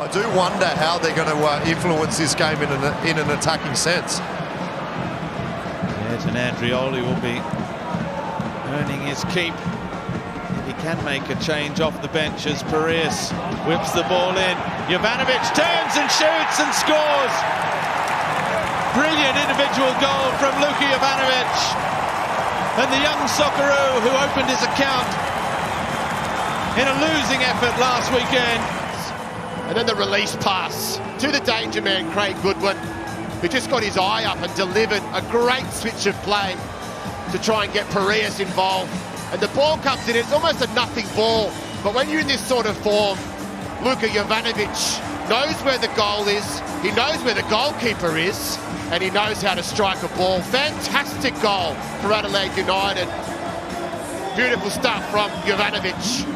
I do wonder how they're going to influence this game in an attacking sense. Yes, and Andrioli will be earning his keep. He can make a change off the bench as Piraeus whips the ball in. Jovanovic turns and shoots and scores. Brilliant individual goal from Luka Jovanovic. And the young Socceroo who opened his account in a losing effort last weekend. And then the release pass to the danger man, Craig Goodwin, who just got his eye up and delivered a great switch of play to try and get Piraeus involved. And the ball comes in, it's almost a nothing ball. But when you're in this sort of form, Luka Jovanovic knows where the goal is, he knows where the goalkeeper is, and he knows how to strike a ball. Fantastic goal for Adelaide United. Beautiful stuff from Jovanovic.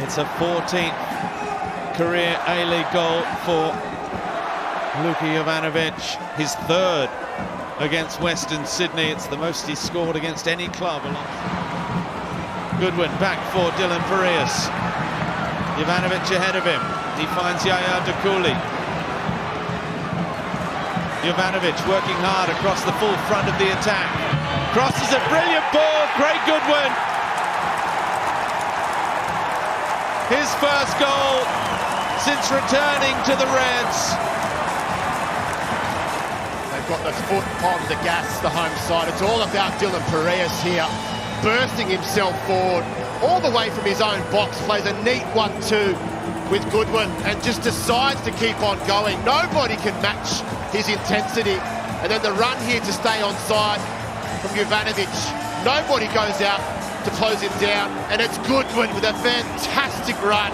It's a 14th career A-League goal for Luka Jovanovic, his third against Western Sydney. It's the most he's scored against any club. Goodwin back for Dylan Piraeus. Jovanovic ahead of him. He finds Yaya Dukuli. Jovanovic working hard across the full front of the attack. Crosses a brilliant ball, Craig Goodwin. His first goal since returning to the Reds. They've got the foot on the gas, the home side. It's all about Dylan Piraeus here, bursting himself forward all the way from his own box, plays a neat 1-2 with Goodwin and just decides to keep on going. Nobody can match his intensity. And then the run here to stay on side from Jovanovic. Nobody goes out to close him down, and it's Goodwin with a fantastic run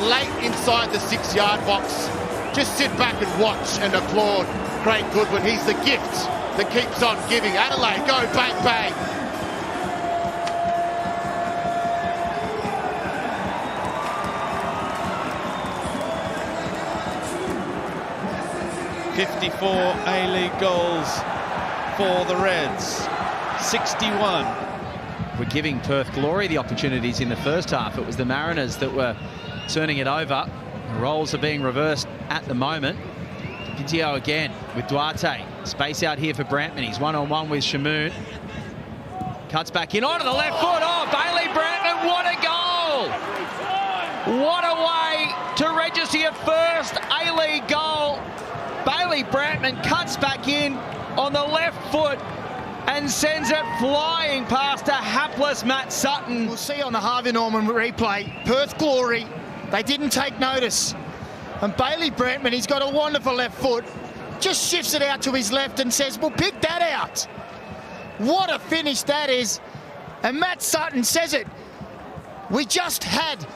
late inside the 6-yard box. Just sit back and watch and applaud Craig Goodwin. He's the gift that keeps on giving. Adelaide go bang bang. "54 A-League goals for the Reds, 61. We're giving Perth Glory the opportunities in the first half. It was the Mariners that were turning it over. The roles are being reversed at the moment. Pinto again with Duarte. Space out here for Brantman. He's one-on-one with Shamoon. Cuts back in onto the left foot. Oh, Bailey Brantman, what a goal! What a way to register your first A-League goal. Bailey Brantman cuts back in on the left foot and sends it flying past a hapless Matt Sutton. We'll see on the Harvey Norman replay, Perth Glory, they didn't take notice. And Bailey Brantman, he's got a wonderful left foot, just shifts it out to his left and says, well, pick that out. What a finish that is. And Matt Sutton says it. We just had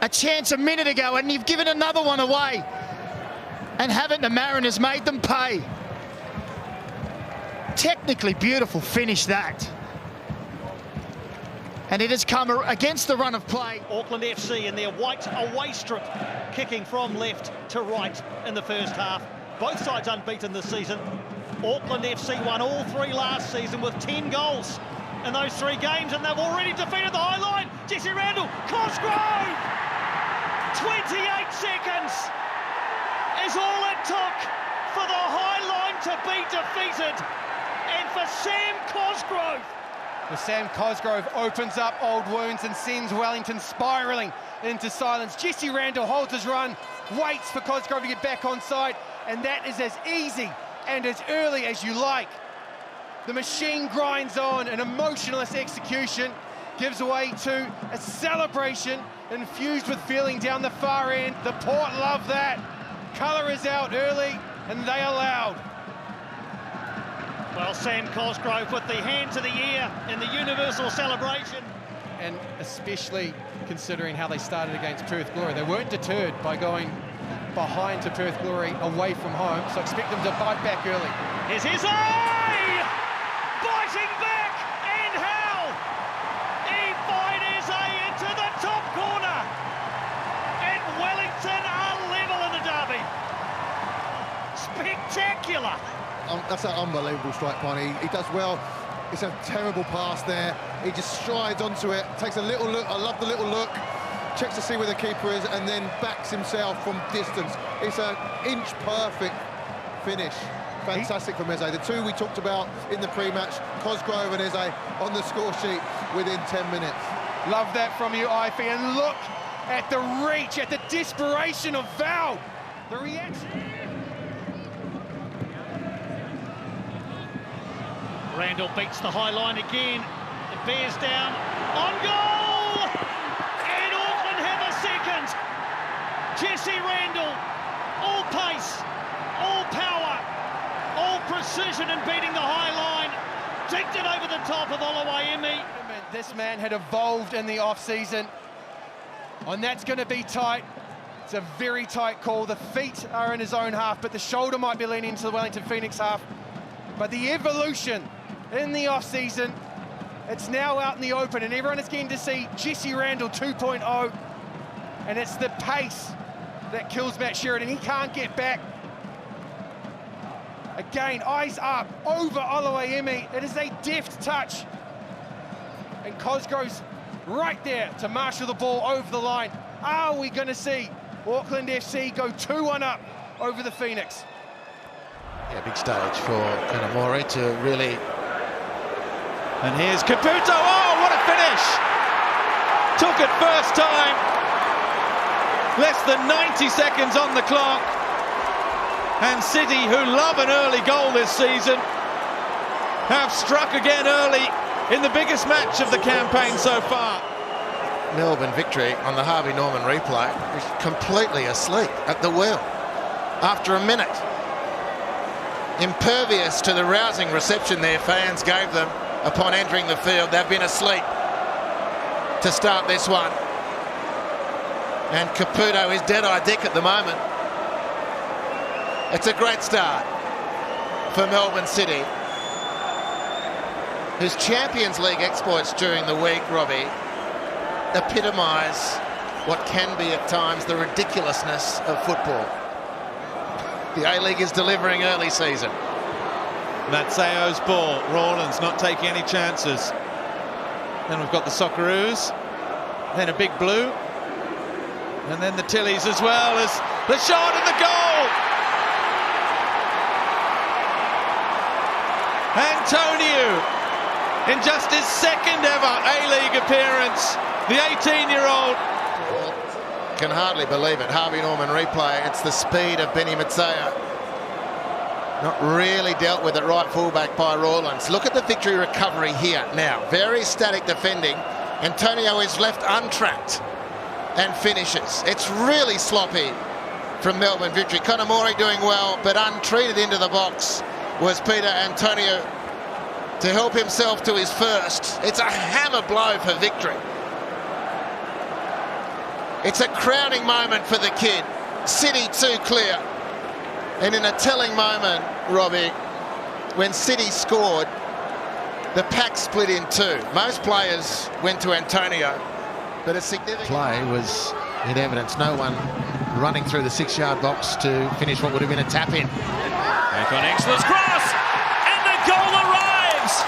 a chance a minute ago and you've given another one away. And haven't the Mariners made them pay? Technically beautiful finish that. And it has come against the run of play. Auckland FC in their white away strip, kicking from left to right in the first half. Both sides unbeaten this season. Auckland FC won all three last season with 10 goals in those 3 games, and they've already defeated the High Line. Jesse Randall, Cosgrove! 28 seconds is all it took for the High Line to be defeated. And for Sam Cosgrove. Well, Sam Cosgrove opens up old wounds and sends Wellington spiralling into silence. Jesse Randall holds his run, waits for Cosgrove to get back on side, and that is as easy and as early as you like. The machine grinds on, an emotionless execution gives way to a celebration infused with feeling down the far end. The Port love that. Colour is out early, and they are loud. Well, Sam Cosgrove with the hand to the ear in the universal celebration. And especially considering how they started against Perth Glory. They weren't deterred by going behind to Perth Glory away from home, so expect them to bite back early. Here's his eye! Biting back, and how? He fired his eye into the top corner. And Wellington are level in the derby. Spectacular. That's an unbelievable strike, Connie. He does well It's a terrible pass there. He just strides onto it, takes a little look. I love the little look. Checks to see where the keeper is and then backs himself from distance. It's an inch perfect finish. Fantastic from Eze. The two we talked about in the pre-match, Cosgrove and Eze on the score sheet within 10 minutes. Love that from you, Ify. And look at the reach, at the desperation of Val. The reaction. Randall beats the high line again. It bears down on goal! And Auckland have a second. Jesse Randall, all pace, all power, all precision in beating the high line. Dinked it over the top of Oluwaemi. This man had evolved in the off-season, and that's going to be tight. It's a very tight call. The feet are in his own half, but the shoulder might be leaning into the Wellington Phoenix half. But the evolution in the off-season, it's now out in the open, and everyone is getting to see Jesse Randall 2.0, and it's the pace that kills Matt Sheridan. He can't get back. Again, eyes up, over Oluwaemi. It is a deft touch. And Cosgrove's right there to marshal the ball over the line. Are we going to see Auckland FC go 2-1 up over the Phoenix? Yeah, big stage for Kanamori to really... And here's Caputo. Oh, what a finish! Took it first time. Less than 90 seconds on the clock. And City, who love an early goal this season, have struck again early in the biggest match of the campaign so far. Melbourne victory on the Harvey Norman replay. Was completely asleep at the wheel after a minute. Impervious to the rousing reception their fans gave them upon entering the field. They've been asleep to start this one. And Caputo is dead-eye dick at the moment. It's a great start for Melbourne City, whose Champions League exploits during the week, Robbie, epitomise what can be at times the ridiculousness of football. The A-League is delivering early season. Matseo's ball. Rawlins not taking any chances. Then we've got the Socceroos. Then a big blue. And then the Tillies as well as the shot and the goal. Antonio, in just his second ever A-League appearance, the 18-year-old. Can hardly believe it. Harvey Norman replay. It's the speed of Benny Matseo. Not really dealt with at right fullback by Rawlins. Look at the victory recovery here now. Very static defending. Antonio is left untracked and finishes. It's really sloppy from Melbourne Victory. Kanamori doing well, but untreated into the box was Peter Antonio to help himself to his first. It's a hammer blow for victory. It's a crowning moment for the kid. City too clear. And in a telling moment, Robbie, when City scored, the pack split in two. Most players went to Antonio, but a significant play was in evidence. No one running through the 6-yard box to finish what would have been a tap-in. Back on Exler's cross, and the goal arrives.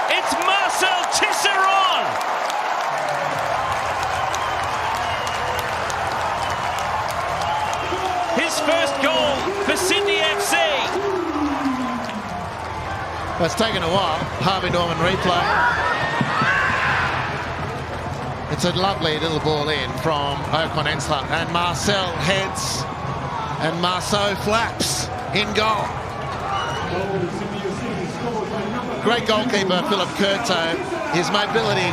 It's Marcel Tisserand. His first goal for Sydney FC. Well, it's taken a while. Harvey Norman replay. It's a lovely little ball in from Ocon Ensler, and Marcel heads, and Marceau flaps in goal. Great goalkeeper Philip Curto. His mobility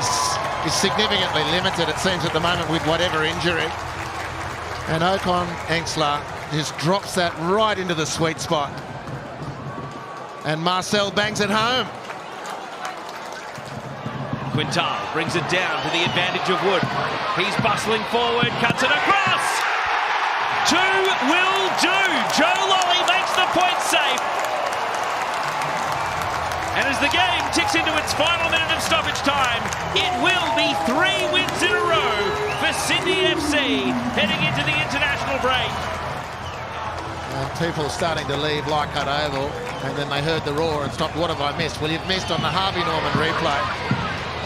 is significantly limited, it seems, at the moment with whatever injury. And Ocon Ensler just drops that right into the sweet spot. And Marcel bangs it home. Quintal brings it down to the advantage of Wood. He's bustling forward, cuts it across. Two will do. Joe Lolly makes the point safe. And as the game ticks into its final minute of stoppage time, it will be 3 wins in a row for Sydney FC heading into the international break. And people starting to leave Leichhardt Oval, and then they heard the roar and stopped. What have I missed? Well, you've missed on the Harvey Norman replay.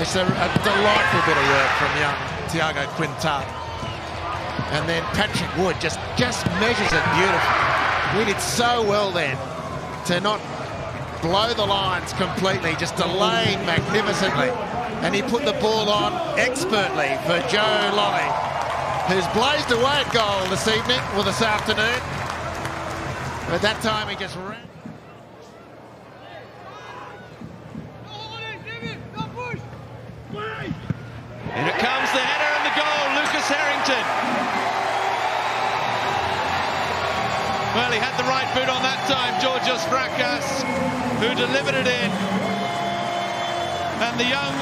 It's a delightful bit of work from young Tiago Quintana. And then Patrick Wood just measures it beautifully. He did so well then to not blow the lines completely, just delaying magnificently. And he put the ball on expertly for Joe Lolly, who's blazed away at goal this evening, or this afternoon. But that time he just ran. In it comes the header and the goal, Lucas Harrington. Well, he had the right boot on that time, Georgios Frakas, who delivered it in. And the young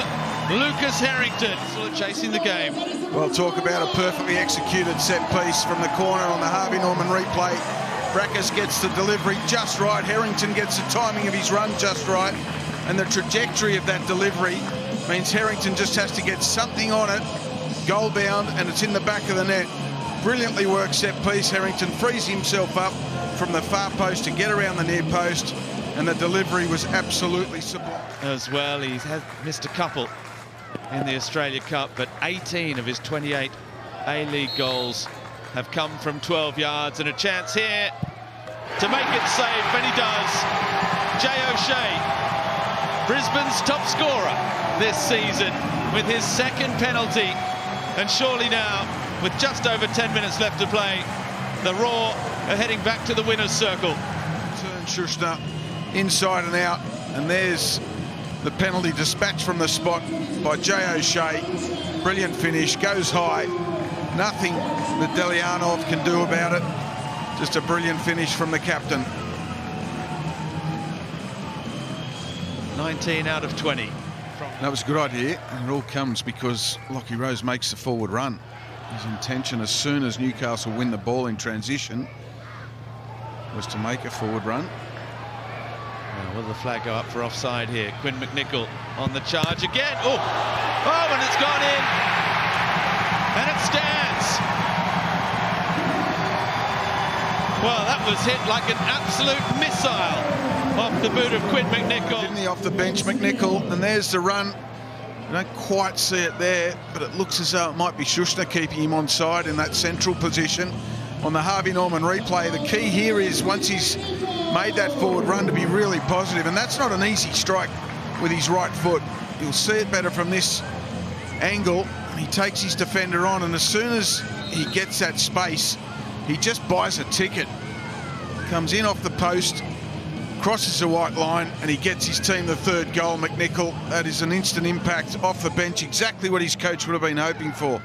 Lucas Harrington sort of chasing the game. Well, talk about a perfectly executed set piece from the corner on the Harvey Norman replay. Frakas gets the delivery just right. Harrington gets the timing of his run just right. And the trajectory of that delivery means Harrington just has to get something on it, goal bound, and it's in the back of the net. Brilliantly worked set piece. Harrington frees himself up from the far post to get around the near post, and the delivery was absolutely sublime. As well, he has missed a couple in the Australia Cup, but 18 of his 28 A-League goals have come from 12 yards, and a chance here to make it safe, and he does. Jay O'Shea, Brisbane's top scorer this season, with his second penalty, and surely now, with just over 10 minutes left to play, the Roar are heading back to the winner's circle. Turn Schuster inside and out, and there's the penalty dispatched from the spot by Jay O'Shea. Brilliant finish, goes high. Nothing that Delianov can do about it. Just a brilliant finish from the captain. 19 out of 20. That was a good idea, and it all comes because Lockie Rose makes the forward run. His intention, as soon as Newcastle win the ball in transition, was to make a forward run. Will the flag go up for offside here? Quinn McNichol on the charge again. Oh, and it's gone in. And it stands. Well, that was hit like an absolute missile off the boot of Quinn McNichol. Didn't he, off the bench, McNichol? And there's the run. You don't quite see it there, but it looks as though it might be Schuster keeping him on side in that central position. On the Harvey Norman replay, the key here is once he's made that forward run to be really positive, and that's not an easy strike with his right foot. You'll see it better from this angle. He takes his defender on, and as soon as he gets that space, he just buys a ticket. Comes in off the post, crosses the white line, and he gets his team the third goal. McNichol, that is an instant impact off the bench, exactly what his coach would have been hoping for.